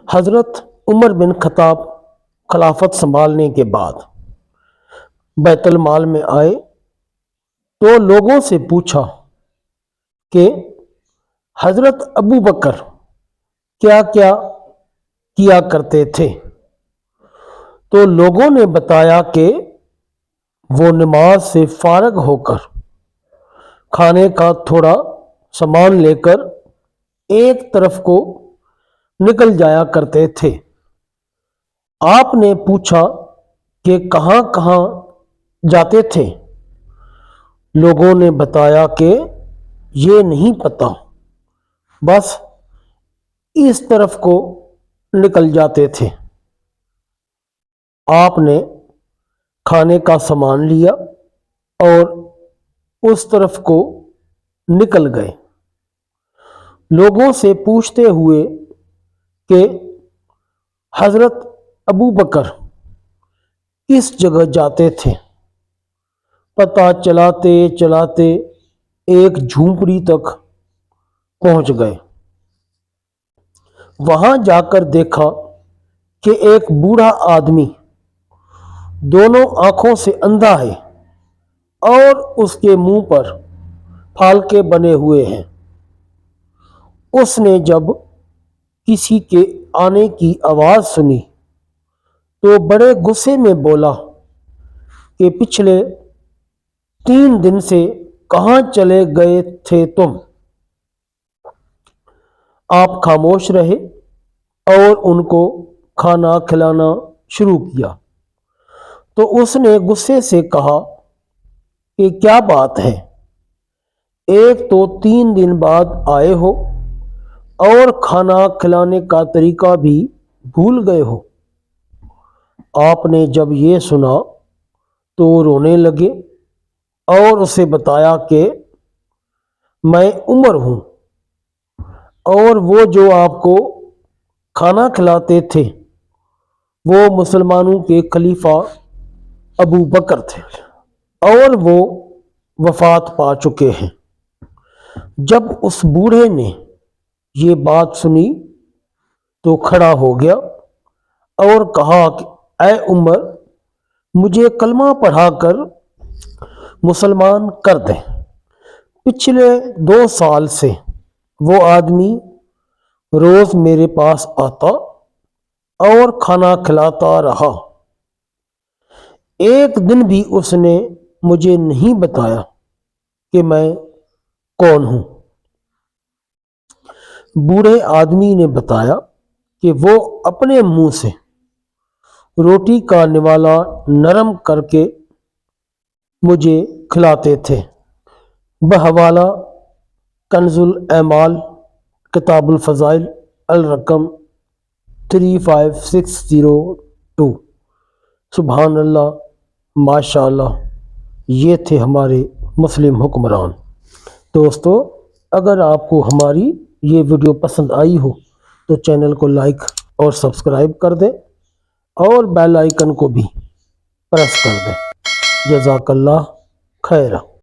حضرت عمر بن خطاب خلافت سنبھالنے کے بعد بیت المال میں آئے تو لوگوں سے پوچھا کہ حضرت ابو بکر کیا کیا کیا کرتے تھے؟ تو لوگوں نے بتایا کہ وہ نماز سے فارغ ہو کر کھانے کا تھوڑا سامان لے کر ایک طرف کو نکل جایا کرتے تھے۔ آپ نے پوچھا کہ کہاں کہاں جاتے تھے؟ لوگوں نے بتایا کہ یہ نہیں پتہ، بس اس طرف کو نکل جاتے تھے۔ آپ نے کھانے کا سامان لیا اور اس طرف کو نکل گئے، لوگوں سے پوچھتے ہوئے کہ حضرت ابو بکر کس جگہ جاتے تھے؟ پتہ چلاتے چلاتے ایک جھونپڑی تک پہنچ گئے۔ وہاں جا کر دیکھا کہ ایک بوڑھا آدمی دونوں آنکھوں سے اندھا ہے اور اس کے منہ پر پھالکے بنے ہوئے ہیں۔ اس نے جب کسی کے آنے کی آواز سنی تو بڑے غصے میں بولا کہ پچھلے 3 دن سے کہاں چلے گئے تھے تم؟ آپ خاموش رہے اور ان کو کھانا کھلانا شروع کیا تو اس نے غصے سے کہا کہ کیا بات ہے؟ ایک تو 3 دن بعد آئے ہو اور کھانا کھلانے کا طریقہ بھی بھول گئے ہو۔ آپ نے جب یہ سنا تو رونے لگے اور اسے بتایا کہ میں عمر ہوں اور وہ جو آپ کو کھانا کھلاتے تھے وہ مسلمانوں کے خلیفہ ابو بکر تھے اور وہ وفات پا چکے ہیں۔ جب اس بوڑھے نے یہ بات سنی تو کھڑا ہو گیا اور کہا کہ اے عمر، مجھے کلمہ پڑھا کر مسلمان کر دیں۔ پچھلے 2 سال سے وہ آدمی روز میرے پاس آتا اور کھانا کھلاتا رہا، ایک دن بھی اس نے مجھے نہیں بتایا کہ میں کون ہوں۔ بوڑھے آدمی نے بتایا کہ وہ اپنے منہ سے روٹی کا نوالا نرم کر کے مجھے کھلاتے تھے۔ بحوالہ کنز الاعمال، کتاب الفضائل، الرقم 35602۔ سبحان اللہ، ماشاء اللہ، یہ تھے ہمارے مسلم حکمران۔ دوستو، اگر آپ کو ہماری یہ ویڈیو پسند آئی ہو تو چینل کو لائک اور سبسکرائب کر دیں اور بیل آئیکن کو بھی پریس کر دیں۔ جزاک اللہ خیر۔